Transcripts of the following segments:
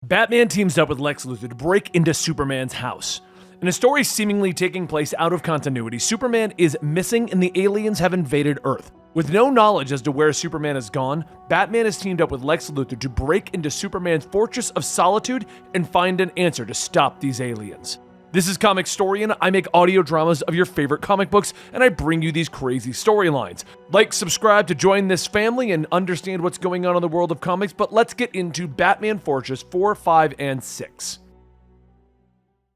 Batman teams up with Lex Luthor to break into Superman's house. In a story seemingly taking place out of continuity, Superman is missing and the aliens have invaded Earth. With no knowledge as to where Superman has gone, Batman has teamed up with Lex Luthor to break into Superman's Fortress of Solitude and find an answer to stop these aliens. This is Comicstorian. I make audio dramas of your favorite comic books, and I bring you these crazy storylines. Like, subscribe to join this family and understand what's going on in the world of comics, but let's get into Batman Fortress 4, 5, and 6.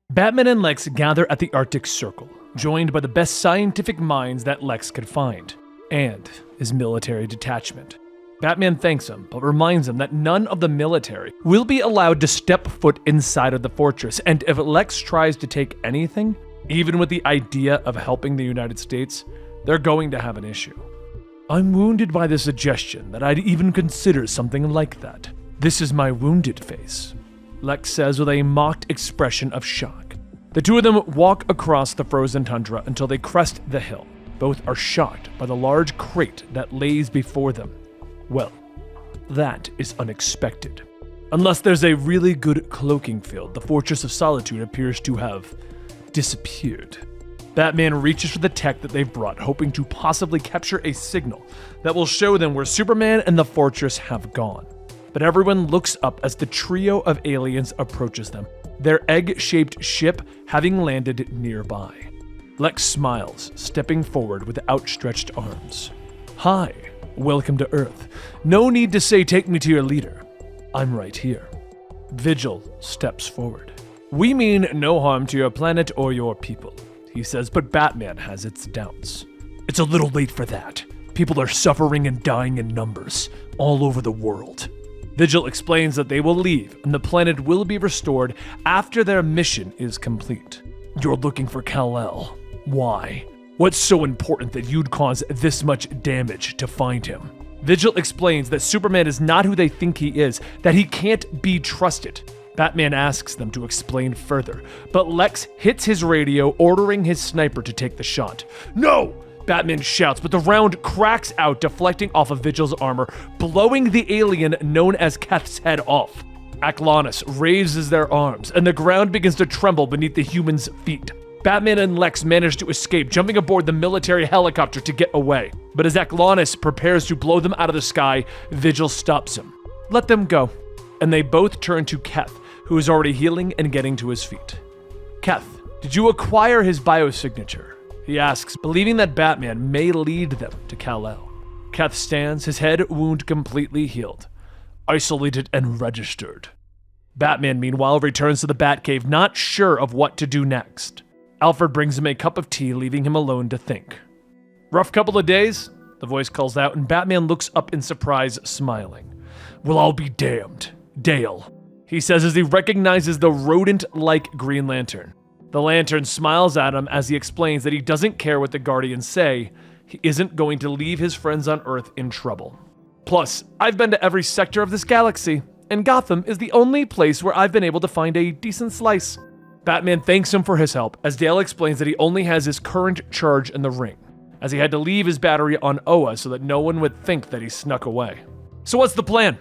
Batman and Lex gather at the Arctic Circle, joined by the best scientific minds that Lex could find, and his military detachment. Batman thanks him, but reminds him that none of the military will be allowed to step foot inside of the fortress, and if Lex tries to take anything, even with the idea of helping the United States, they're going to have an issue. I'm wounded by the suggestion that I'd even consider something like that. This is my wounded face, Lex says with a mocked expression of shock. The two of them walk across the frozen tundra until they crest the hill. Both are shocked by the large crate that lays before them. Well, that is unexpected. Unless there's a really good cloaking field, the Fortress of Solitude appears to have disappeared. Batman reaches for the tech that they've brought, hoping to possibly capture a signal that will show them where Superman and the fortress have gone. But everyone looks up as the trio of aliens approaches them, their egg-shaped ship having landed nearby. Lex smiles, stepping forward with outstretched arms. Hi. Welcome to Earth. No need to say take me to your leader. I'm right here. Vigil steps forward. We mean no harm to your planet or your people, he says, but Batman has its doubts. It's a little late for that. People are suffering and dying in numbers all over the world. Vigil explains that they will leave and the planet will be restored after their mission is complete. You're looking for Kal-El. Why? What's so important that you'd cause this much damage to find him? Vigil explains that Superman is not who they think he is, that he can't be trusted. Batman asks them to explain further, but Lex hits his radio, ordering his sniper to take the shot. No! Batman shouts, but the round cracks out, deflecting off of Vigil's armor, blowing the alien known as Keth's head off. Atlantis raises their arms, and the ground begins to tremble beneath the human's feet. Batman and Lex manage to escape, jumping aboard the military helicopter to get away. But as Atlantis prepares to blow them out of the sky, Vigil stops him. Let them go. And they both turn to Keth, who is already healing and getting to his feet. Keth, did you acquire his biosignature? He asks, believing that Batman may lead them to Kal-El. Keth stands, his head wound completely healed. Isolated and registered. Batman, meanwhile, returns to the Batcave, not sure of what to do next. Alfred brings him a cup of tea, leaving him alone to think. Rough couple of days, the voice calls out, and Batman looks up in surprise, smiling. Well, I'll be damned. Dale, he says as he recognizes the rodent-like Green Lantern. The Lantern smiles at him as he explains that he doesn't care what the Guardians say. He isn't going to leave his friends on Earth in trouble. Plus, I've been to every sector of this galaxy, and Gotham is the only place where I've been able to find a decent slice. Batman thanks him for his help, as Dale explains that he only has his current charge in the ring, as he had to leave his battery on Oa so that no one would think that he snuck away. So what's the plan?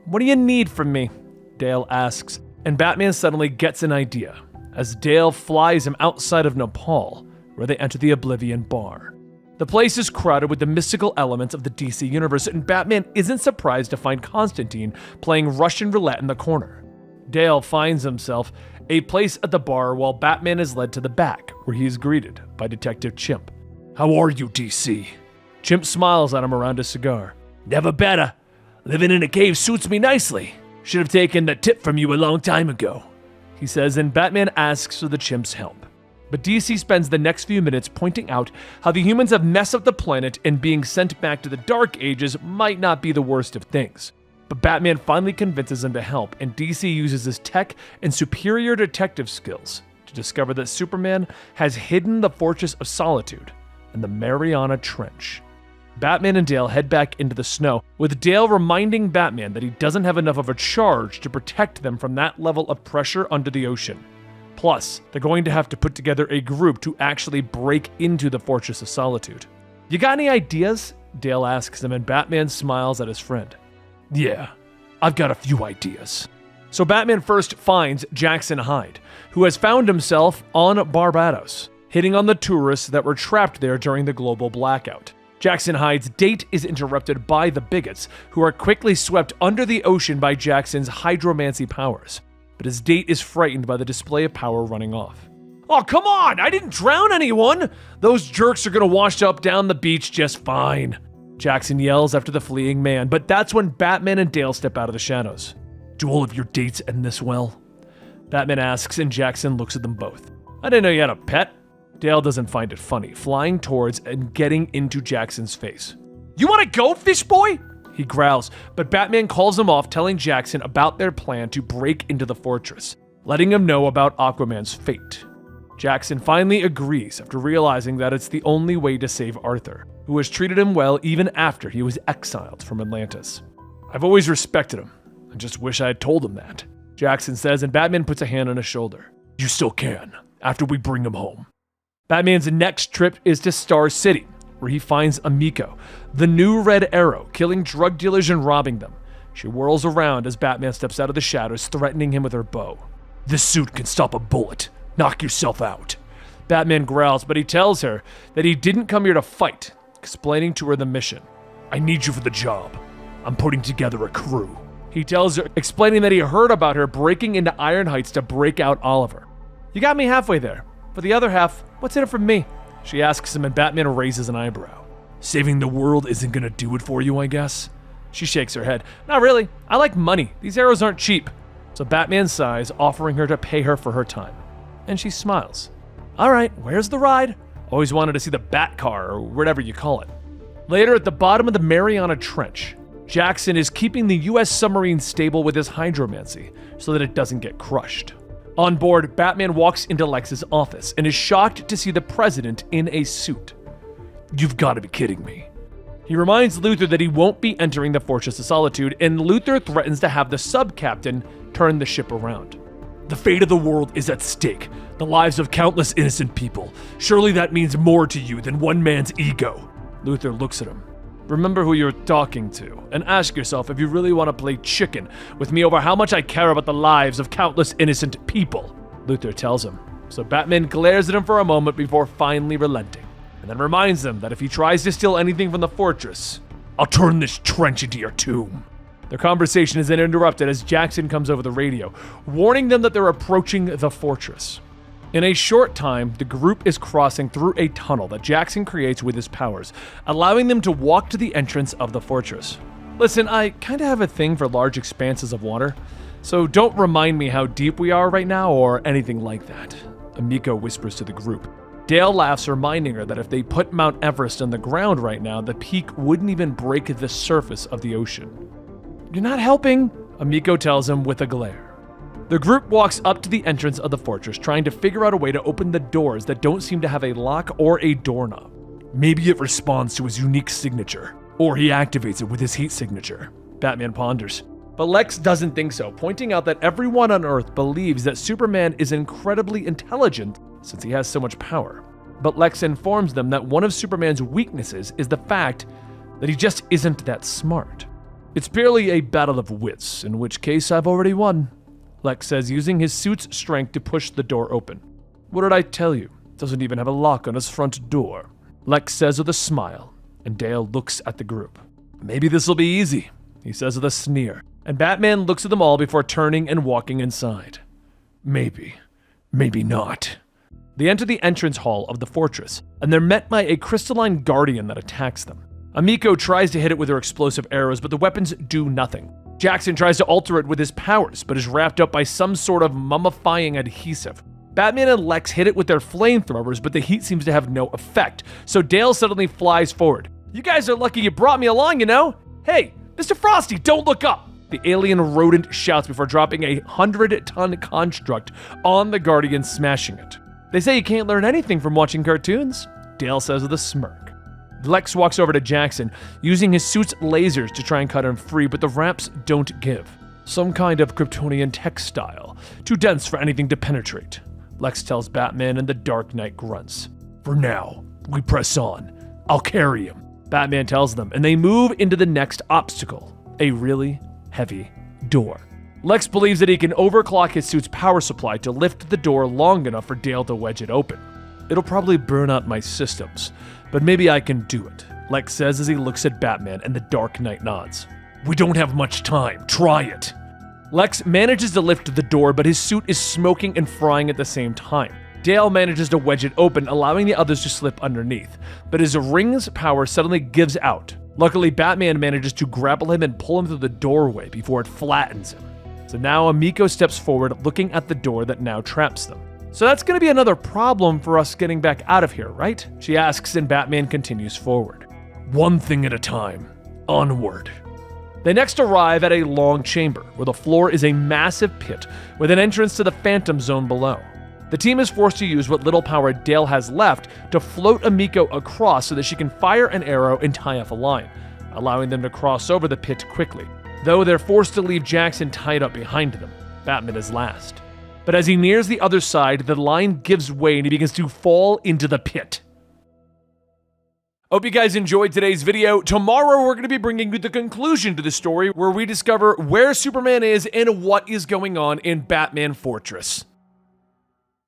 What do you need from me? Dale asks, and Batman suddenly gets an idea, as Dale flies him outside of Nepal, where they enter the Oblivion Bar. The place is crowded with the mystical elements of the DC universe, and Batman isn't surprised to find Constantine playing Russian roulette in the corner. Dale finds himself a place at the bar while Batman is led to the back, where he is greeted by Detective Chimp. How are you, DC? Chimp smiles at him around his cigar. Never better. Living in a cave suits me nicely. Should have taken the tip from you a long time ago, he says, and Batman asks for the Chimp's help. But DC spends the next few minutes pointing out how the humans have messed up the planet and being sent back to the Dark Ages might not be the worst of things. But Batman finally convinces him to help, and DC uses his tech and superior detective skills to discover that Superman has hidden the Fortress of Solitude in the Mariana Trench. Batman and Dale head back into the snow, with Dale reminding Batman that he doesn't have enough of a charge to protect them from that level of pressure under the ocean. Plus, they're going to have to put together a group to actually break into the Fortress of Solitude. You got any ideas? Dale asks him, and Batman smiles at his friend. Yeah, I've got a few ideas. So Batman first finds Jackson Hyde, who has found himself on Barbados, hitting on the tourists that were trapped there during the global blackout. Jackson Hyde's date is interrupted by the bigots, who are quickly swept under the ocean by Jackson's hydromancy powers. But his date is frightened by the display of power running off. "Oh, come on! I didn't drown anyone! Those jerks are gonna wash up down the beach just fine," Jackson yells after the fleeing man, but that's when Batman and Dale step out of the shadows. "Do all of your dates end this well?" Batman asks, and Jackson looks at them both. "I didn't know you had a pet." Dale doesn't find it funny, flying towards and getting into Jackson's face. "You want to go, fish boy?" he growls, but Batman calls him off, telling Jackson about their plan to break into the fortress, letting him know about Aquaman's fate. Jackson finally agrees after realizing that it's the only way to save Arthur, who has treated him well even after he was exiled from Atlantis. "I've always respected him. I just wish I had told him that," Jackson says, and Batman puts a hand on his shoulder. "You still can, after we bring him home." Batman's next trip is to Star City, where he finds Amiko, the new Red Arrow, killing drug dealers and robbing them. She whirls around as Batman steps out of the shadows, threatening him with her bow. "This suit can stop a bullet. Knock yourself out." Batman growls, but he tells her that he didn't come here to fight, explaining to her the mission. "I need you for the job. I'm putting together a crew." He tells her, explaining that he heard about her breaking into Iron Heights to break out Oliver. "You got me halfway there. For the other half, what's in it for me?" she asks him, and Batman raises an eyebrow. "Saving the world isn't gonna do it for you, I guess?" She shakes her head. "Not really. I like money. These arrows aren't cheap." So Batman sighs, offering her to pay her for her time. And she smiles. "All right, where's the ride? Always wanted to see the Bat Car, or whatever you call it." Later, at the bottom of the Mariana Trench, Jackson is keeping the U.S. submarine stable with his hydromancy so that it doesn't get crushed. On board, Batman walks into Lex's office and is shocked to see the president in a suit. "You've got to be kidding me." He reminds Luthor that he won't be entering the Fortress of Solitude, and Luthor threatens to have the sub-captain turn the ship around. "The fate of the world is at stake, the lives of countless innocent people. Surely that means more to you than one man's ego." Luthor looks at him. "Remember who you're talking to, and ask yourself if you really want to play chicken with me over how much I care about the lives of countless innocent people," Luthor tells him. So Batman glares at him for a moment before finally relenting, and then reminds him that if he tries to steal anything from the fortress, "I'll turn this trench into your tomb." Their conversation is then interrupted as Jackson comes over the radio, warning them that they're approaching the fortress. In a short time, the group is crossing through a tunnel that Jackson creates with his powers, allowing them to walk to the entrance of the fortress. "Listen, I kinda have a thing for large expanses of water, so don't remind me how deep we are right now or anything like that," Amiko whispers to the group. Dale laughs, reminding her that if they put Mount Everest on the ground right now, the peak wouldn't even break the surface of the ocean. "You're not helping," Amiko tells him with a glare. The group walks up to the entrance of the fortress, trying to figure out a way to open the doors that don't seem to have a lock or a doorknob. "Maybe it responds to his unique signature, or he activates it with his heat signature," Batman ponders. But Lex doesn't think so, pointing out that everyone on Earth believes that Superman is incredibly intelligent since he has so much power. But Lex informs them that one of Superman's weaknesses is the fact that he just isn't that smart. "It's purely a battle of wits, in which case I've already won," Lex says, using his suit's strength to push the door open. "What did I tell you? Doesn't even have a lock on his front door," Lex says with a smile, and Dale looks at the group. "Maybe this'll be easy," he says with a sneer, and Batman looks at them all before turning and walking inside. Maybe not." They enter the entrance hall of the fortress, and they're met by a crystalline guardian that attacks them. Amiko tries to hit it with her explosive arrows, but the weapons do nothing. Jackson tries to alter it with his powers, but is wrapped up by some sort of mummifying adhesive. Batman and Lex hit it with their flamethrowers, but the heat seems to have no effect, so Dale suddenly flies forward. "You guys are lucky you brought me along, you know? Hey, Mr. Frosty, don't look up!" The alien rodent shouts before dropping a 100-ton construct on the Guardian, smashing it. "They say you can't learn anything from watching cartoons," Dale says with a smirk. Lex walks over to Jackson, using his suit's lasers to try and cut him free, but the wraps don't give. "Some kind of Kryptonian textile, too dense for anything to penetrate," Lex tells Batman, and the Dark Knight grunts. "For now, we press on. I'll carry him," Batman tells them, and they move into the next obstacle, a really heavy door. Lex believes that he can overclock his suit's power supply to lift the door long enough for Dale to wedge it open. It'll probably burn out my systems, but maybe I can do it, Lex says as he looks at Batman, and the Dark Knight nods. We don't have much time. Try it. Lex manages to lift the door, but his suit is smoking and frying at the same time. Dale manages to wedge it open, allowing the others to slip underneath, but his ring's power suddenly gives out. Luckily, Batman manages to grapple him and pull him through the doorway before it flattens him. So now Emiko steps forward, looking at the door that now traps them. So that's going to be another problem for us getting back out of here, right? She asks, and Batman continues forward. One thing at a time. Onward. They next arrive at a long chamber, where the floor is a massive pit with an entrance to the Phantom Zone below. The team is forced to use what little power Dale has left to float Emiko across so that she can fire an arrow and tie off a line, allowing them to cross over the pit quickly, though they're forced to leave Jackson tied up behind them. Batman is last. But as he nears the other side, the line gives way and he begins to fall into the pit. Hope you guys enjoyed today's video. Tomorrow we're going to be bringing you the conclusion to the story, where we discover where Superman is and what is going on in Batman Fortress.